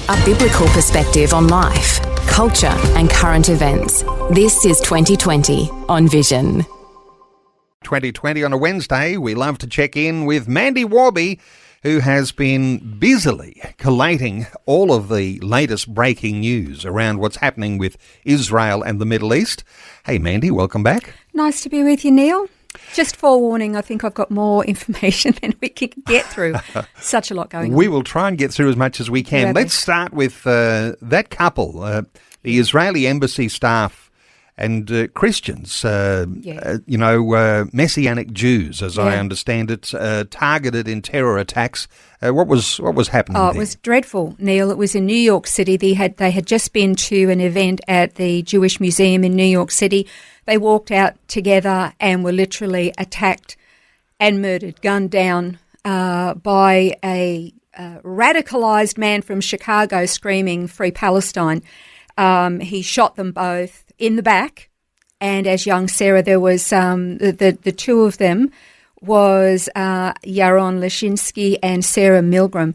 a biblical perspective on life, culture and current events. This is 2020 on Vision. 2020 on a Wednesday, we love to check in with Mandy Worby, who has been busily collating all of the latest breaking news around what's happening with Israel and the Middle East. Hey Mandy, welcome back. Nice to be with you, Neil. Just forewarning, I think I've got more information than we can get through. Such a lot going on. We will try and get through as much as we can. Yeah, Let's start with that couple, the Israeli embassy staff and Christians, Messianic Jews, as I understand it, targeted in terror attacks. What was happening there? It was dreadful, Neil. It was in New York City. They had just been to an event at the Jewish Museum in New York City. They walked out together and were literally attacked and murdered, gunned down by a radicalized man from Chicago screaming, "Free Palestine." He shot them both in the back, and as young Sarah, there was the two of them was Yaron Lashinsky and Sarah Milgram.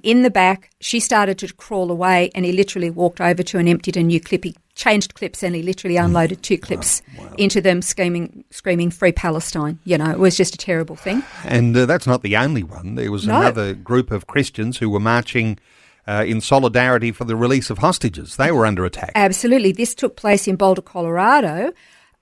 In the back, she started to crawl away, and he literally walked over to and emptied a new clip. He changed clips, and he literally unloaded two clips into them, screaming "Free Palestine." It was just a terrible thing. And that's not the only one. There was another group of Christians who were marching in solidarity for the release of hostages. They were under attack. Absolutely. This took place in Boulder, Colorado.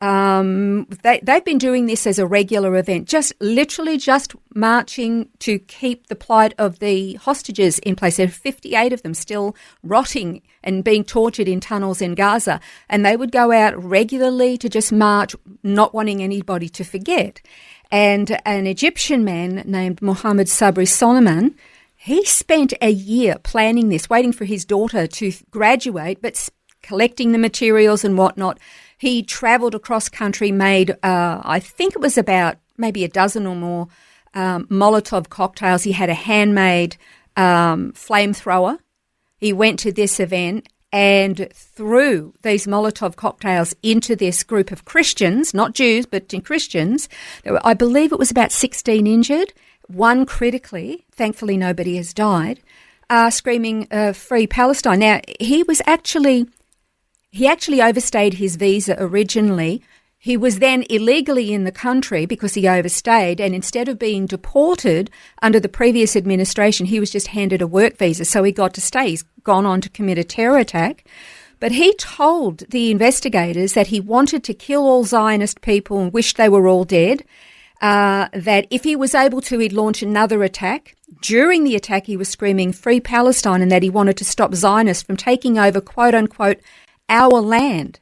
They've been doing this as a regular event, just marching to keep the plight of the hostages in place. There are 58 of them still rotting and being tortured in tunnels in Gaza. And they would go out regularly to just march, not wanting anybody to forget. And an Egyptian man named Mohammed Sabri Solomon, he spent a year planning this, waiting for his daughter to graduate, but collecting the materials and whatnot. He travelled across country, made, I think it was about maybe a dozen or more Molotov cocktails. He had a handmade flamethrower. He went to this event and threw these Molotov cocktails into this group of Christians, not Jews, but Christians. I believe it was about 16 injured. One critically, thankfully nobody has died, screaming "Free Palestine." Now, he actually overstayed his visa originally. He was then illegally in the country because he overstayed, and instead of being deported under the previous administration, he was just handed a work visa, so he got to stay. He's gone on to commit a terror attack. But he told the investigators that he wanted to kill all Zionist people and wished they were all dead. That if he was able to, he'd launch another attack. During the attack, he was screaming "Free Palestine," and that he wanted to stop Zionists from taking over, quote unquote, our land.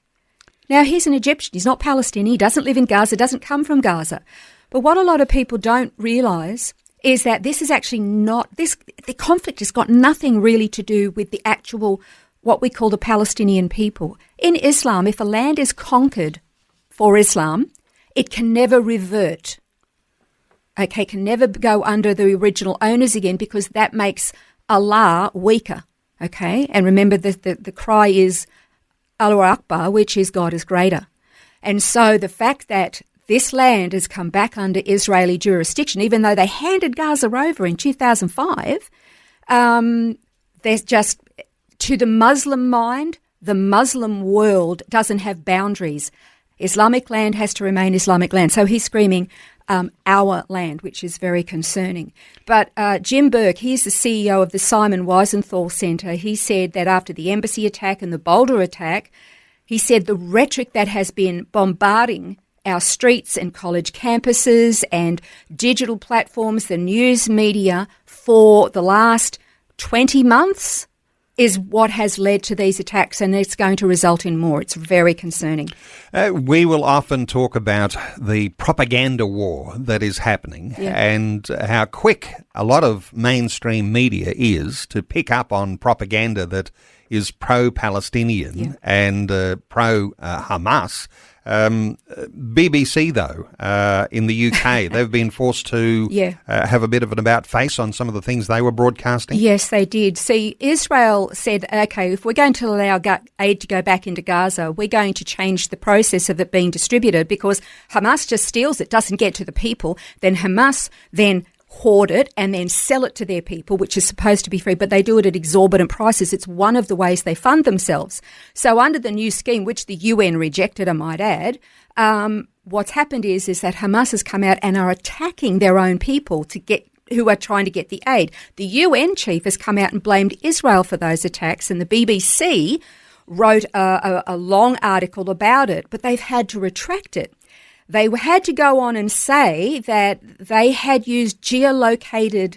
Now, he's an Egyptian. He's not Palestinian. He doesn't live in Gaza, doesn't come from Gaza. But what a lot of people don't realise is that this is actually the conflict has got nothing really to do with the actual, what we call the Palestinian people. In Islam, if a land is conquered for Islam, it can never revert. Okay, can never go under the original owners again, because that makes Allah weaker. Okay, and remember the cry is Allahu Akbar, which is God is greater. And so the fact that this land has come back under Israeli jurisdiction, even though they handed Gaza over in 2005, there's just, to the Muslim mind, the Muslim world doesn't have boundaries. Islamic land has to remain Islamic land. So he's screaming our land, which is very concerning. But Jim Burke, he's the CEO of the Simon Wiesenthal Centre. He said that after the embassy attack and the Boulder attack, he said the rhetoric that has been bombarding our streets and college campuses and digital platforms, the news media, for the last 20 months is what has led to these attacks, and it's going to result in more. It's very concerning. We will often talk about the propaganda war that is happening and how quick a lot of mainstream media is to pick up on propaganda that is pro-Palestinian and pro-Hamas. BBC, though, in the UK, they've been forced to have a bit of an about-face on some of the things they were broadcasting. Yes, they did. See, Israel said, OK, if we're going to allow aid to go back into Gaza, we're going to change the process of it being distributed, because Hamas just steals it, doesn't get to the people. Then Hamas then hoard it and then sell it to their people, which is supposed to be free, but they do it at exorbitant prices. It's one of the ways they fund themselves. So under the new scheme, which the UN rejected, I might add, what's happened is that Hamas has come out and are attacking their own people who are trying to get the aid. The UN chief has come out and blamed Israel for those attacks, and the BBC wrote a long article about it, but they've had to retract it. They had to go on and say that they had used geolocation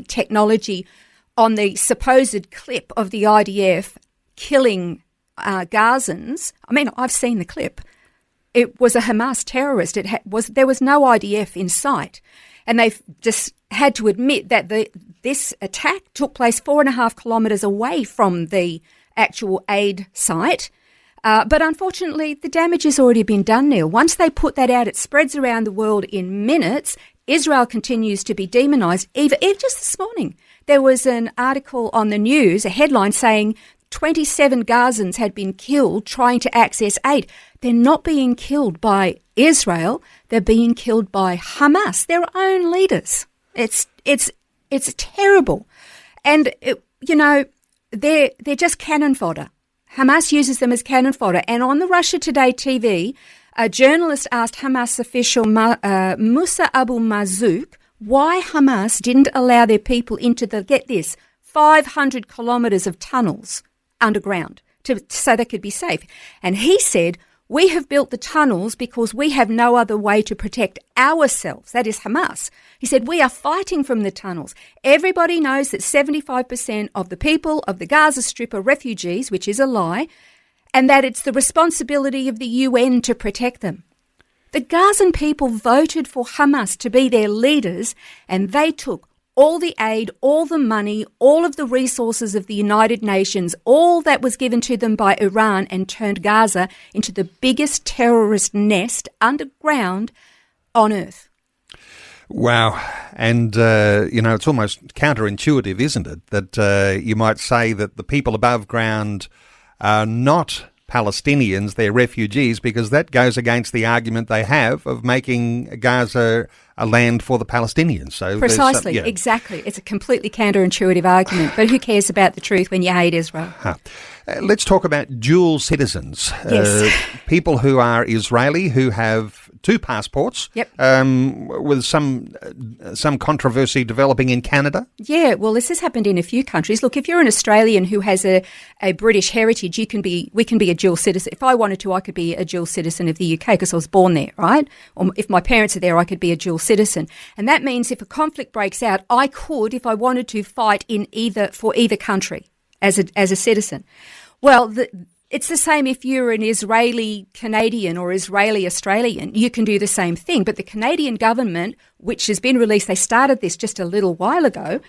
technology on the supposed clip of the IDF killing Gazans. I mean, I've seen the clip. It was a Hamas terrorist. There was no IDF in sight. And they've just had to admit that this attack took place 4.5 kilometres away from the actual aid site. But unfortunately, the damage has already been done, Neil. Once they put that out, it spreads around the world in minutes. Israel continues to be demonised. Even just this morning, there was an article on the news, a headline saying 27 Gazans had been killed trying to access aid. They're not being killed by Israel. They're being killed by Hamas, their own leaders. It's terrible. And, they're just cannon fodder. Hamas uses them as cannon fodder. And on the Russia Today TV, a journalist asked Hamas official Musa Abu Marzouk why Hamas didn't allow their people into 500 kilometres of tunnels underground so they could be safe. And he said, we have built the tunnels because we have no other way to protect ourselves. That is Hamas. He said, we are fighting from the tunnels. Everybody knows that 75% of the people of the Gaza Strip are refugees, which is a lie, and that it's the responsibility of the UN to protect them. The Gazan people voted for Hamas to be their leaders, and they took all the aid, all the money, all of the resources of the United Nations, all that was given to them by Iran, and turned Gaza into the biggest terrorist nest underground on earth. Wow. And, it's almost counterintuitive, isn't it, that you might say that the people above ground are not Palestinians, they're refugees, because that goes against the argument they have of making Gaza a land for the Palestinians. So precisely, exactly. It's a completely counterintuitive argument, but who cares about the truth when you hate Israel? Let's talk about dual citizens. Yes. People who are Israeli who have two passports. Yep. With some controversy developing in Canada. Yeah, well, this has happened in a few countries. Look, if you're an Australian who has a British heritage, we can be a dual citizen. If I wanted to, I could be a dual citizen of the UK because I was born there, right? Or if my parents are there, I could be a dual citizen. And that means if a conflict breaks out, I could, if I wanted to, fight for either country as a citizen. Well, it's the same if you're an Israeli Canadian or Israeli Australian. You can do the same thing. But the Canadian government, which has been released, they started this just a little while ago,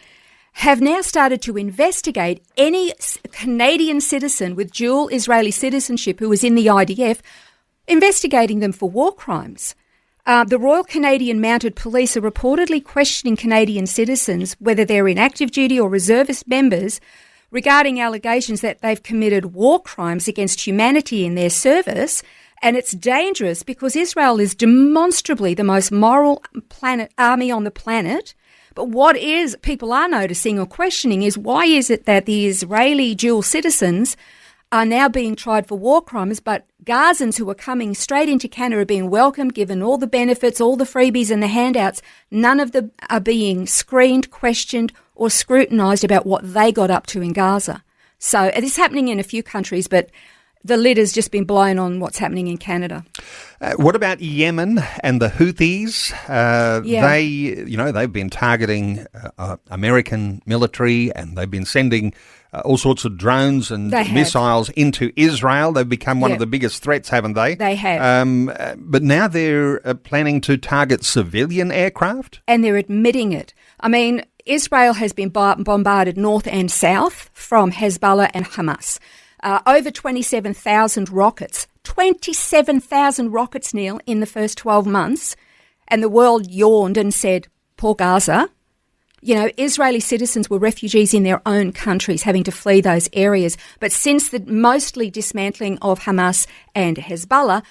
have now started to investigate any Canadian citizen with dual Israeli citizenship who was in the IDF, investigating them for war crimes. The Royal Canadian Mounted Police are reportedly questioning Canadian citizens, whether they're in active duty or reservist members, regarding allegations that they've committed war crimes against humanity in their service. And it's dangerous because Israel is demonstrably the most moral army on the planet. But what people are noticing or questioning is, why is it that the Israeli dual citizens are now being tried for war crimes, but Gazans who are coming straight into Canada are being welcomed, given all the benefits, all the freebies and the handouts? None of them are being screened, questioned or scrutinised about what they got up to in Gaza. So it is happening in a few countries, but the lid has just been blown on what's happening in Canada. What about Yemen and the Houthis? They've been targeting American military, and they've been sending all sorts of drones and missiles into Israel. They've become one of the biggest threats, haven't they? They have. But now they're planning to target civilian aircraft? And they're admitting it. I mean, Israel has been bombarded north and south from Hezbollah and Hamas. Over 27,000 rockets. 27,000 rockets, Neil, in the first 12 months. And the world yawned and said, poor Gaza. You know, Israeli citizens were refugees in their own countries, having to flee those areas. But since the mostly dismantling of Hamas and Hezbollah,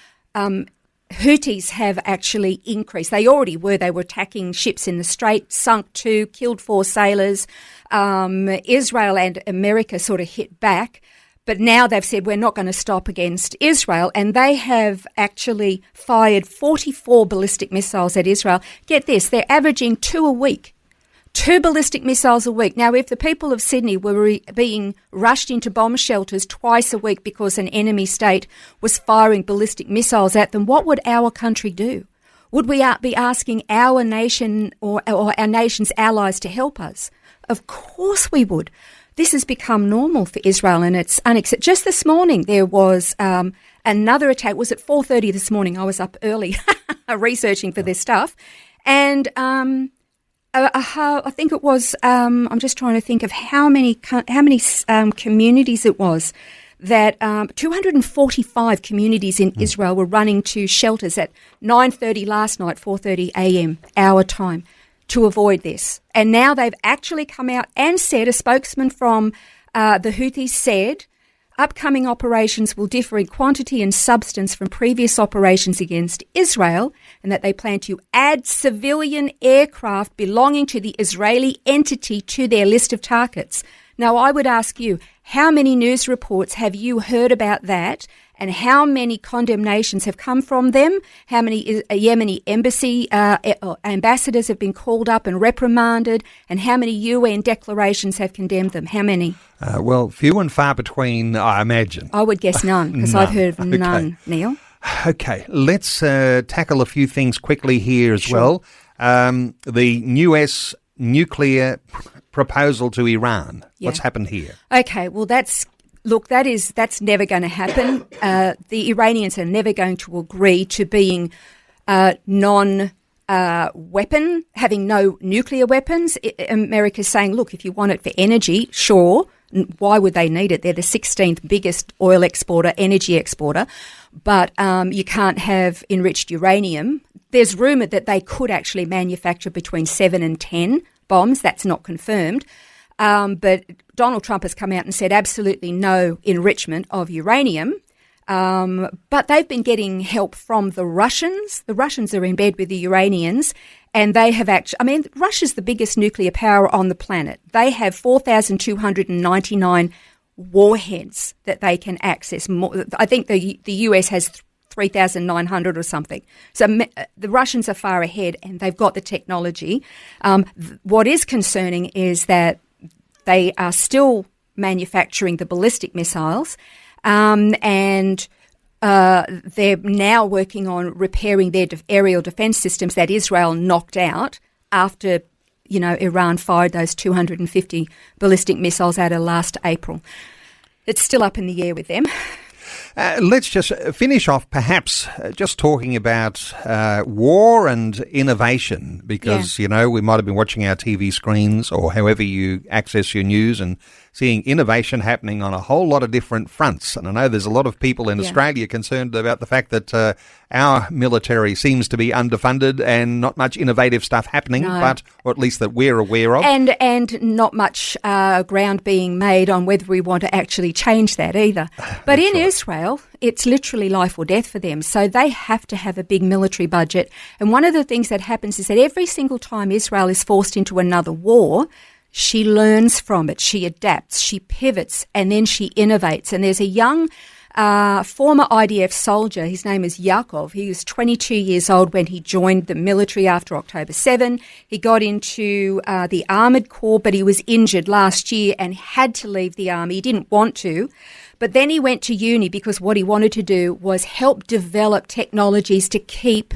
Houthis have actually increased. They already were. They were attacking ships in the Strait, sunk 2, killed 4 sailors. Israel and America sort of hit back. But now they've said we're not going to stop against Israel, and they have actually fired 44 ballistic missiles at Israel. Get this, they're averaging 2 a week. 2 ballistic missiles a week. Now, if the people of Sydney were being rushed into bomb shelters twice a week because an enemy state was firing ballistic missiles at them, what would our country do? Would we be asking our nation or our nation's allies to help us? Of course we would. This has become normal for Israel, and it's unacceptable. Just this morning, there was another attack. It was at 4:30 this morning. I was up early researching for this stuff. And I think it was, I'm just trying to think of how many communities it was, that 245 communities in Israel were running to shelters at 9:30 last night, 4:30 a.m. our time, to avoid this. And now they've actually come out and said, a spokesman from the Houthis said, upcoming operations will differ in quantity and substance from previous operations against Israel, and that they plan to add civilian aircraft belonging to the Israeli entity to their list of targets. Now, I would ask you, how many news reports have you heard about that, and how many condemnations have come from them? How many Yemeni embassy ambassadors have been called up and reprimanded, and how many UN declarations have condemned them? How many? Well, few and far between, I imagine. I would guess none, because I've heard of none, Neil. Okay, let's tackle a few things quickly here as well. The US nuclear proposal to Iran. Yeah. What's happened here? Okay, well, that's never going to happen. The Iranians are never going to agree to being non-weapon, having no nuclear weapons. America's saying, look, if you want it for energy, sure. Why would they need it? They're the 16th biggest oil exporter, energy exporter, but you can't have enriched uranium. There's rumour that they could actually manufacture between 7 and 10 bombs. That's not confirmed. But Donald Trump has come out and said absolutely no enrichment of uranium. But they've been getting help from the Russians. The Russians are in bed with the Iranians, and they have Russia's the biggest nuclear power on the planet. They have 4,299 warheads that they can access. I think the US has 3,900 or something. So the Russians are far ahead, and they've got the technology. What is concerning is that they are still manufacturing the ballistic missiles, and they're now working on repairing their aerial defence systems that Israel knocked out after, Iran fired those 250 ballistic missiles out of last April. It's still up in the air with them. Let's just finish off perhaps just talking about war and innovation, because, we might have been watching our TV screens or however you access your news and seeing innovation happening on a whole lot of different fronts. And I know there's a lot of people in Australia concerned about the fact that our military seems to be underfunded and not much innovative stuff happening, or at least that we're aware of. And not much ground being made on whether we want to actually change that either. But in Israel, it's literally life or death for them. So they have to have a big military budget. And one of the things that happens is that every single time Israel is forced into another war, she learns from it, she adapts, she pivots, and then she innovates. And there's a young former IDF soldier, his name is Yaakov. He was 22 years old when he joined the military after October 7. He got into the Armoured Corps, but he was injured last year and had to leave the army. He didn't want to. But then he went to uni because what he wanted to do was help develop technologies to keep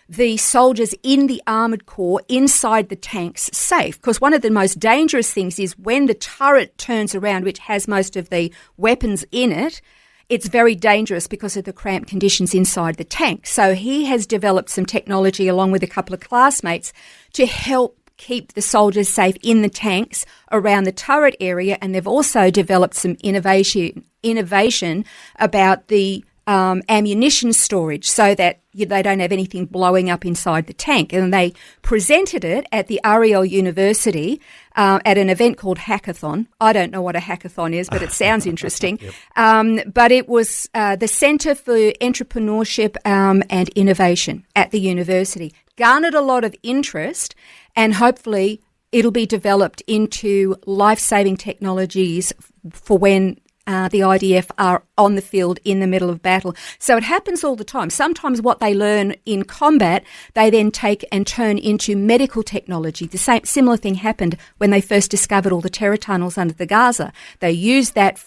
the soldiers in the Armoured Corps inside the tanks safe. Because one of the most dangerous things is when the turret turns around, which has most of the weapons in it, it's very dangerous because of the cramped conditions inside the tank. So he has developed some technology along with a couple of classmates to help keep the soldiers safe in the tanks around the turret area. And they've also developed some innovation about the ammunition storage so that they don't have anything blowing up inside the tank. And they presented it at the Ariel University at an event called Hackathon. I don't know what a hackathon is, but it sounds interesting. Yep. But it was the Centre for Entrepreneurship and Innovation at the university. Garnered a lot of interest, and hopefully it'll be developed into life-saving technologies for when the IDF are on the field in the middle of battle. So it happens all the time. Sometimes what they learn in combat, they then take and turn into medical technology. The similar thing happened when they first discovered all the terror tunnels under the Gaza. They used that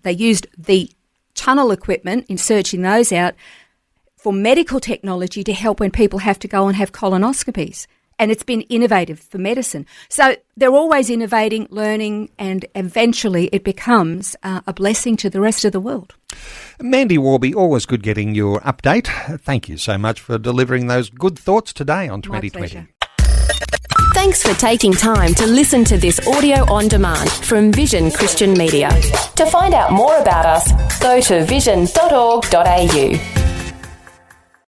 they used the tunnel equipment in searching those out for medical technology to help when people have to go and have colonoscopies. And it's been innovative for medicine. So they're always innovating, learning, and eventually it becomes a blessing to the rest of the world. Mandy Worby, always good getting your update. Thank you so much for delivering those good thoughts today on 2020. My pleasure. Thanks for taking time to listen to this audio on demand from Vision Christian Media. To find out more about us, go to vision.org.au.